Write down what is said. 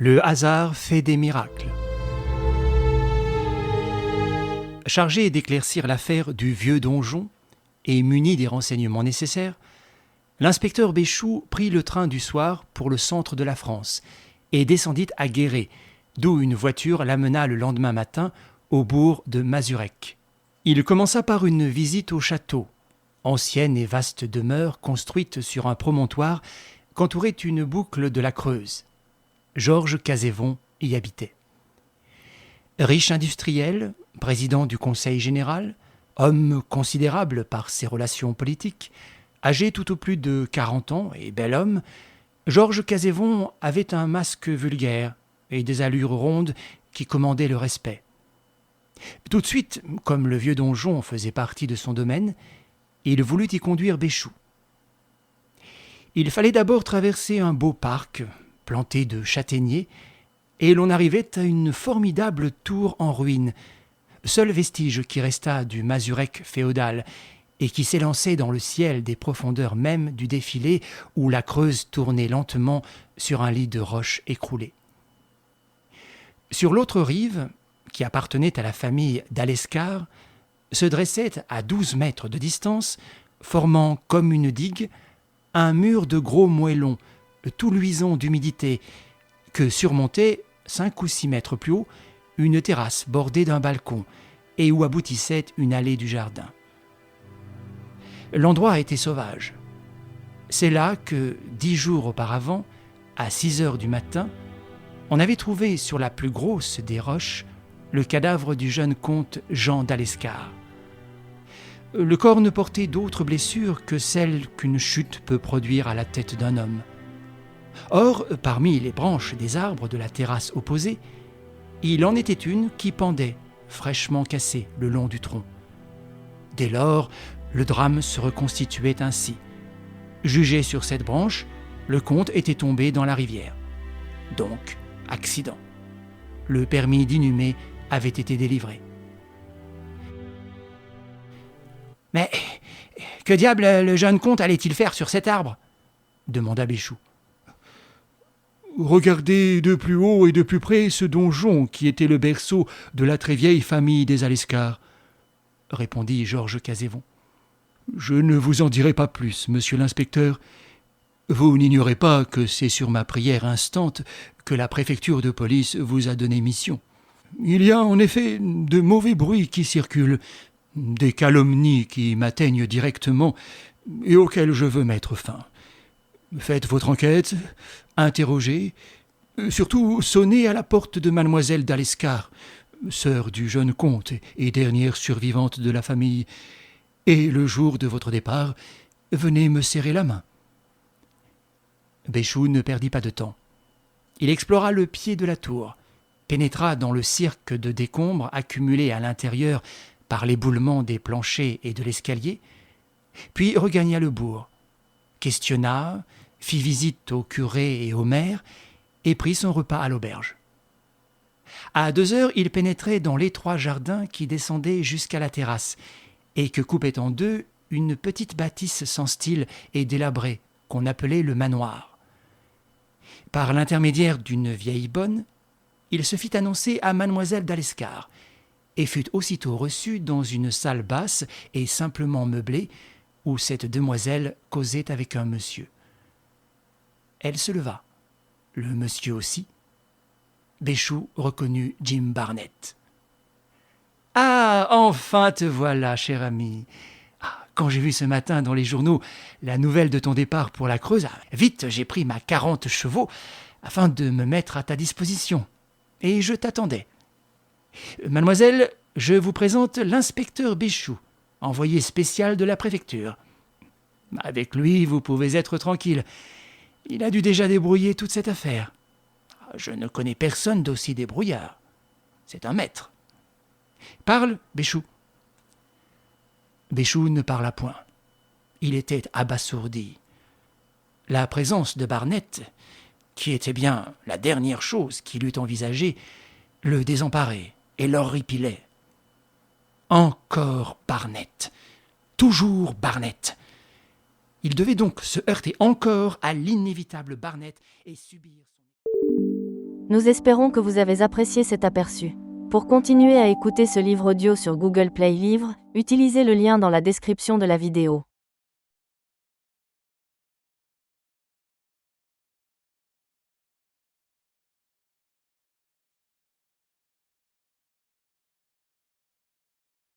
Le hasard fait des miracles. Chargé d'éclaircir l'affaire du vieux donjon et muni des renseignements nécessaires, l'inspecteur Béchoux prit le train du soir pour le centre de la France et descendit à Guéret, d'où une voiture l'amena le lendemain matin au bourg de Mazurec. Il commença par une visite au château, ancienne et vaste demeure construite sur un promontoire qu'entourait une boucle de la Creuse. Georges Cazévon y habitait. Riche industriel, président du Conseil général, homme considérable par ses relations politiques, âgé tout au plus de 40 ans et bel homme, Georges Cazévon avait un masque vulgaire et des allures rondes qui commandaient le respect. Tout de suite, comme le vieux donjon faisait partie de son domaine, il voulut y conduire Béchoux. Il fallait d'abord traverser un beau parc, planté de châtaigniers, et l'on arrivait à une formidable tour en ruine, seul vestige qui resta du Mazurec féodal, et qui s'élançait dans le ciel des profondeurs mêmes du défilé où la Creuse tournait lentement sur un lit de roches écroulées. Sur l'autre rive, qui appartenait à la famille d'Alescar, se dressait à 12 mètres de distance, formant comme une digue, un mur de gros moellons, tout luisant d'humidité, que surmontait, 5 ou 6 mètres plus haut, une terrasse bordée d'un balcon, et où aboutissait une allée du jardin. L'endroit était sauvage. C'est là que, 10 jours auparavant, à 6 heures du matin, on avait trouvé sur la plus grosse des roches le cadavre du jeune comte Jean d'Alescar. Le corps ne portait d'autres blessures que celles qu'une chute peut produire à la tête d'un homme. Or, parmi les branches des arbres de la terrasse opposée, il en était une qui pendait, fraîchement cassée, le long du tronc. Dès lors, le drame se reconstituait ainsi. Jugé sur cette branche, le comte était tombé dans la rivière. Donc, accident. Le permis d'inhumer avait été délivré. Mais que diable le jeune comte allait-il faire sur cet arbre ? Demanda Béchoux. Regardez de plus haut et de plus près ce donjon qui était le berceau de la très vieille famille des Alescar, répondit Georges Cazévon. Je ne vous en dirai pas plus, monsieur l'inspecteur. Vous n'ignorez pas que c'est sur ma prière instante que la préfecture de police vous a donné mission. Il y a en effet de mauvais bruits qui circulent, des calomnies qui m'atteignent directement et auxquelles je veux mettre fin. Faites votre enquête, interrogez, surtout sonnez à la porte de mademoiselle d'Alescar, sœur du jeune comte et dernière survivante de la famille, et le jour de votre départ, venez me serrer la main. Béchoux ne perdit pas de temps. Il explora le pied de la tour, pénétra dans le cirque de décombres accumulés à l'intérieur par l'éboulement des planchers et de l'escalier, puis regagna le bourg, questionna, fit visite au curé et au maire, et prit son repas à l'auberge. À 2 heures, il pénétrait dans l'étroit jardin qui descendait jusqu'à la terrasse, et que coupait en deux une petite bâtisse sans style et délabrée, qu'on appelait le manoir. Par l'intermédiaire d'une vieille bonne, il se fit annoncer à mademoiselle d'Alescar, et fut aussitôt reçu dans une salle basse et simplement meublée, où cette demoiselle causait avec un monsieur. Elle se leva, le monsieur aussi. Béchoux reconnut Jim Barnett. « Ah, enfin te voilà, cher ami. Quand j'ai vu ce matin dans les journaux la nouvelle de ton départ pour la Creuse, vite j'ai pris ma 40 chevaux afin de me mettre à ta disposition. Et je t'attendais. Mademoiselle, je vous présente l'inspecteur Béchoux, envoyé spécial de la préfecture. Avec lui, vous pouvez être tranquille. Il a dû déjà débrouiller toute cette affaire. Je ne connais personne d'aussi débrouillard. C'est un maître. Parle, Béchoux. » Béchoux ne parla point. Il était abasourdi. La présence de Barnett, qui était bien la dernière chose qu'il eût envisagée, le désemparait et l'horripilait. Encore Barnett. Toujours Barnett. Il devait donc se heurter encore à l'inévitable Barnett et subir son... Nous espérons que vous avez apprécié cet aperçu. Pour continuer à écouter ce livre audio sur Google Play Livres, utilisez le lien dans la description de la vidéo.